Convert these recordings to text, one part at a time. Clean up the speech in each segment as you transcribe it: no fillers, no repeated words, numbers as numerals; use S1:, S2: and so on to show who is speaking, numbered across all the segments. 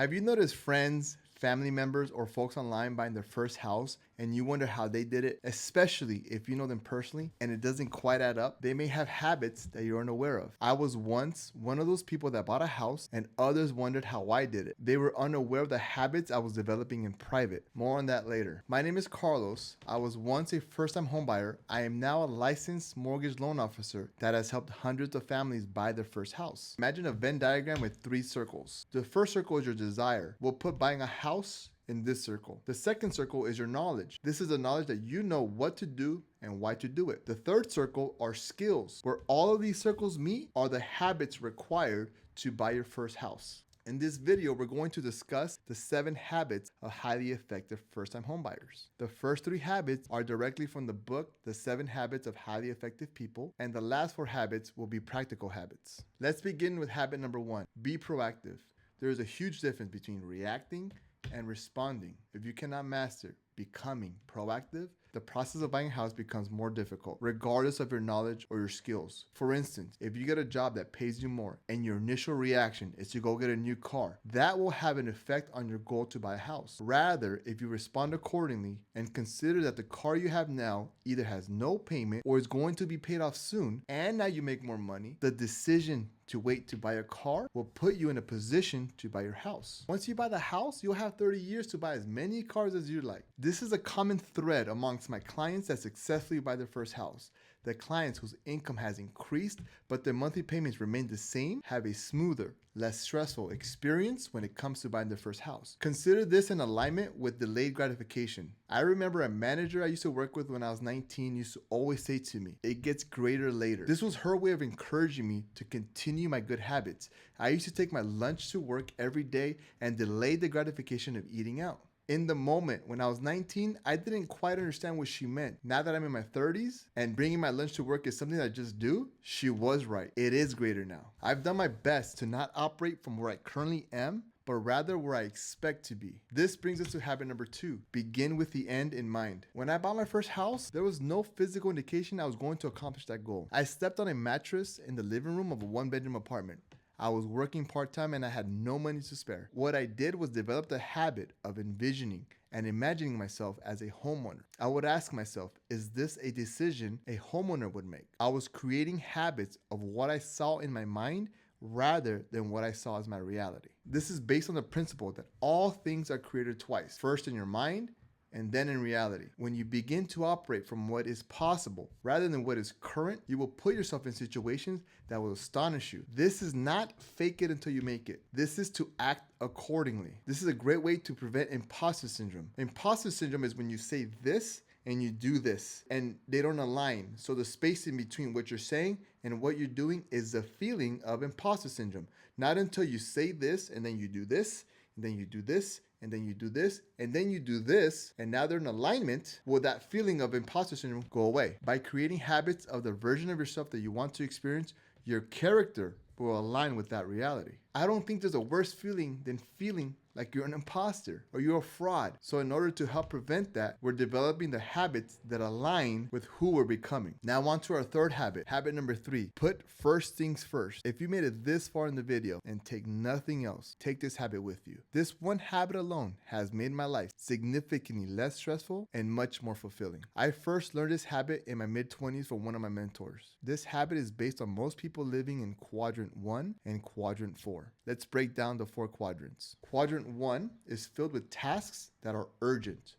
S1: Have you noticed friends, family members, or folks online buying their first house and you wonder how they did it? Especially if you know them personally and it doesn't quite add up, they may have habits that you're unaware of. I was once one of those people that bought a house and others wondered how I did it. They were unaware of the habits I was developing in private. More on that later. My name is Carlos. I was once a first-time homebuyer. I am now a licensed mortgage loan officer that has helped hundreds of families buy their first house. Imagine a Venn diagram with 3 circles. The first circle is your desire. We'll put buying a house in this circle. The second circle is your knowledge. This is the knowledge that you know what to do and why to do it. The third circle are skills. Where all of these circles meet are the habits required to buy your first house. In this video, we're going to discuss the 7 habits of highly effective first-time homebuyers. The first 3 habits are directly from the book, The 7 Habits of Highly Effective People, and the last 4 habits will be practical habits. Let's begin with habit number 1, be proactive. There is a huge difference between reacting and responding. If you cannot master becoming proactive, the process of buying a house becomes more difficult, regardless of your knowledge or your skills. For instance, if you get a job that pays you more and your initial reaction is to go get a new car, that will have an effect on your goal to buy a house. Rather, if you respond accordingly and consider that the car you have now either has no payment or is going to be paid off soon, and now you make more money, the decision to wait to buy a car will put you in a position to buy your house. Once you buy the house, you'll have 30 years to buy as many cars as you like. This is a common thread amongst my clients that successfully buy their first house. The clients whose income has increased but their monthly payments remain the same have a smoother, less stressful experience when it comes to buying their first house. Consider this in alignment with delayed gratification. I remember a manager I used to work with when I was 19 used to always say to me, "It gets greater later." This was her way of encouraging me to continue my good habits. I used to take my lunch to work every day and delay the gratification of eating out. In the moment, when I was 19, I didn't quite understand what she meant. Now that I'm in my 30s and bringing my lunch to work is something that I just do, she was right. It is greater now. I've done my best to not operate from where I currently am, but rather where I expect to be. This brings us to habit number 2, begin with the end in mind. When I bought my first house, there was no physical indication I was going to accomplish that goal. I slept on a mattress in the living room of a 1-bedroom apartment. I was working part-time and I had no money to spare. What I did was develop the habit of envisioning and imagining myself as a homeowner. I would ask myself, is this a decision a homeowner would make? I was creating habits of what I saw in my mind rather than what I saw as my reality. This is based on the principle that all things are created twice, first in your mind and then in reality. When you begin to operate from what is possible rather than what is current, you will put yourself in situations that will astonish you. This is not fake it until you make it. This is to act accordingly. This is a great way to prevent imposter syndrome. Imposter syndrome is when you say this and you do this and they don't align. So the space in between what you're saying and what you're doing is the feeling of imposter syndrome. Not until you say this and then you do this and then you do this and then you do this, and then you do this, and now they're in alignment, will that feeling of imposter syndrome go away? By creating habits of the version of yourself that you want to experience, your character will align with that reality. I don't think there's a worse feeling than feeling like you're an imposter or you're a fraud. So in order to help prevent that, we're developing the habits that align with who we're becoming. Now on to our third habit. Habit number 3, put first things first. If you made it this far in the video and take nothing else, take this habit with you. This one habit alone has made my life significantly less stressful and much more fulfilling. I first learned this habit in my mid-20s from one of my mentors. This habit is based on most people living in quadrant 1 and quadrant 4. Let's break down the 4 quadrants. Quadrant 1 is filled with tasks that are urgent.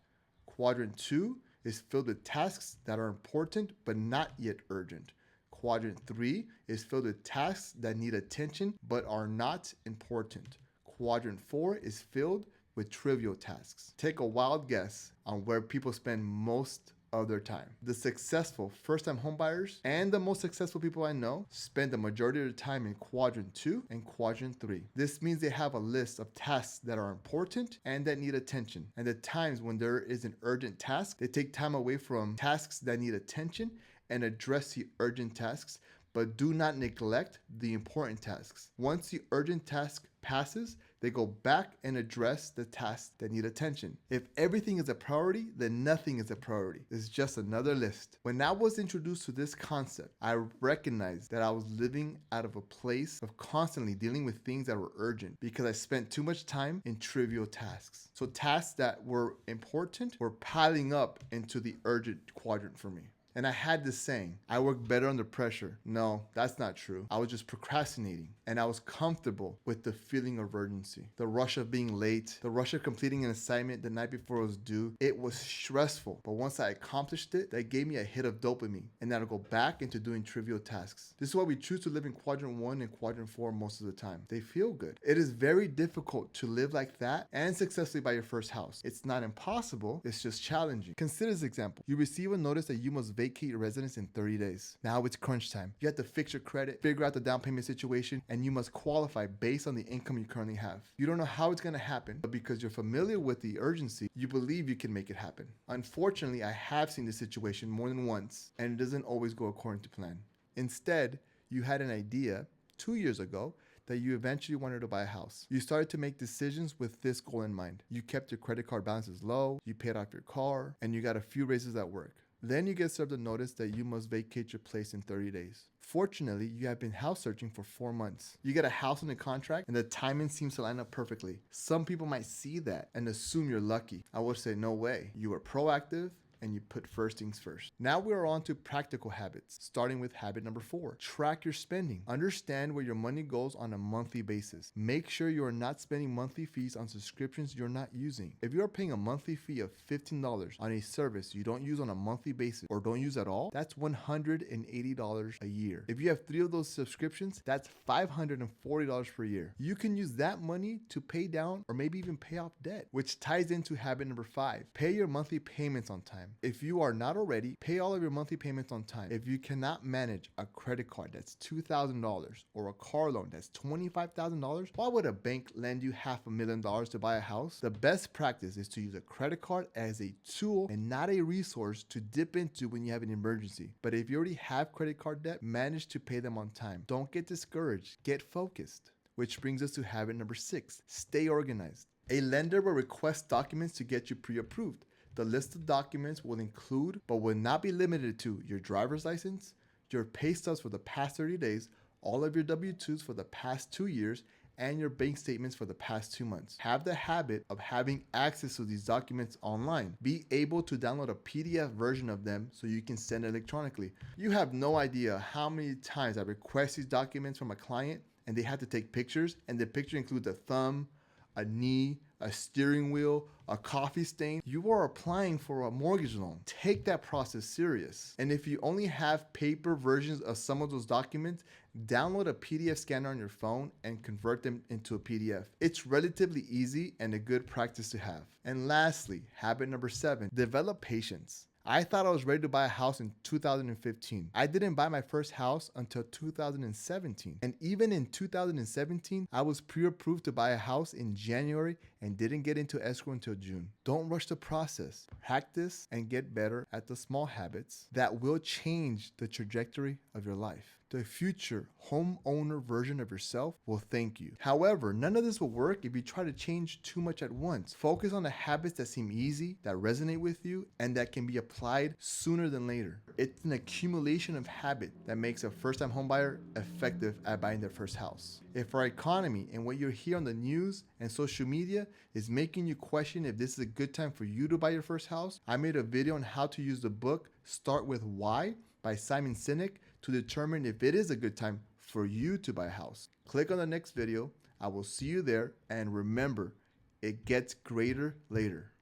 S1: Quadrant 2 is filled with tasks that are important but not yet urgent. Quadrant 3 is filled with tasks that need attention but are not important. Quadrant 4 is filled with trivial tasks. Take a wild guess on where people spend most of their time. The successful first-time homebuyers and the most successful people I know spend the majority of their time in quadrant 2 and quadrant 3. This means they have a list of tasks that are important and that need attention. And the times when there is an urgent task, they take time away from tasks that need attention and address the urgent tasks, but do not neglect the important tasks. Once the urgent task passes, They go back and address the tasks that need attention. If everything is a priority, then nothing is a priority. It's just another list. When I was introduced to this concept, I recognized that I was living out of a place of constantly dealing with things that were urgent because I spent too much time in trivial tasks. So tasks that were important were piling up into the urgent quadrant for me. And I had this saying, I work better under pressure. No, that's not true. I was just procrastinating, and I was comfortable with the feeling of urgency. The rush of being late, the rush of completing an assignment the night before it was due. It was stressful, but once I accomplished it, that gave me a hit of dopamine, and that'll go back into doing trivial tasks. This is why we choose to live in quadrant 1 and quadrant 4 most of the time. They feel good. It is very difficult to live like that and successfully buy your first house. It's not impossible, it's just challenging. Consider this example. You receive a notice that you must vacate your residence in 30 days. Now it's crunch time. You have to fix your credit, figure out the down payment situation, and you must qualify based on the income you currently have. You don't know how it's going to happen, but because you're familiar with the urgency, you believe you can make it happen. Unfortunately, I have seen this situation more than once, and it doesn't always go according to plan. Instead, you had an idea 2 years ago that you eventually wanted to buy a house. You started to make decisions with this goal in mind. You kept your credit card balances low, you paid off your car, and you got a few raises at work. Then you get served a notice that you must vacate your place in 30 days. Fortunately, you have been house searching for 4 months. You get a house under contract and the timing seems to line up perfectly. Some people might see that and assume you're lucky. I would say no way. You were proactive and you put first things first. Now we are on to practical habits, starting with habit number 4. Track your spending. Understand where your money goes on a monthly basis. Make sure you are not spending monthly fees on subscriptions you're not using. If you are paying a monthly fee of $15 on a service you don't use on a monthly basis or don't use at all, that's $180 a year. If you have 3 of those subscriptions, that's $540 per year. You can use that money to pay down or maybe even pay off debt, which ties into habit number 5. Pay your monthly payments on time. If you are not already, pay all of your monthly payments on time. If you cannot manage a credit card that's $2,000 or a car loan that's $25,000, why would a bank lend you $500,000 to buy a house? The best practice is to use a credit card as a tool and not a resource to dip into when you have an emergency. But if you already have credit card debt, manage to pay them on time. Don't get discouraged, get focused. Which brings us to habit number 6, stay organized. A lender will request documents to get you pre-approved. The list of documents will include, but will not be limited to, your driver's license, your pay stubs for the past 30 days, all of your W-2s for the past 2 years, and your bank statements for the past 2 months. Have the habit of having access to these documents online. Be able to download a PDF version of them so you can send it electronically. You have no idea how many times I request these documents from a client and they have to take pictures, and the picture includes a thumb, a knee, a steering wheel, a coffee stain. You are applying for a mortgage loan. Take that process serious. And if you only have paper versions of some of those documents, download a PDF scanner on your phone and convert them into a PDF. It's relatively easy and a good practice to have. And lastly, habit number 7, develop patience. I thought I was ready to buy a house in 2015. I didn't buy my first house until 2017. And even in 2017, I was pre-approved to buy a house in January and didn't get into escrow until June. Don't rush the process. Practice and get better at the small habits that will change the trajectory of your life. The future homeowner version of yourself will thank you. However, none of this will work if you try to change too much at once. Focus on the habits that seem easy, that resonate with you, and that can be applied sooner than later. It's an accumulation of habit that makes a first-time homebuyer effective at buying their first house. If our economy and what you hear on the news and social media is making you question if this is a good time for you to buy your first house, I made a video on how to use the book Start With Why by Simon Sinek to determine if it is a good time for you to buy a house. Click on the next video. I will see you there, and remember, it gets greater later.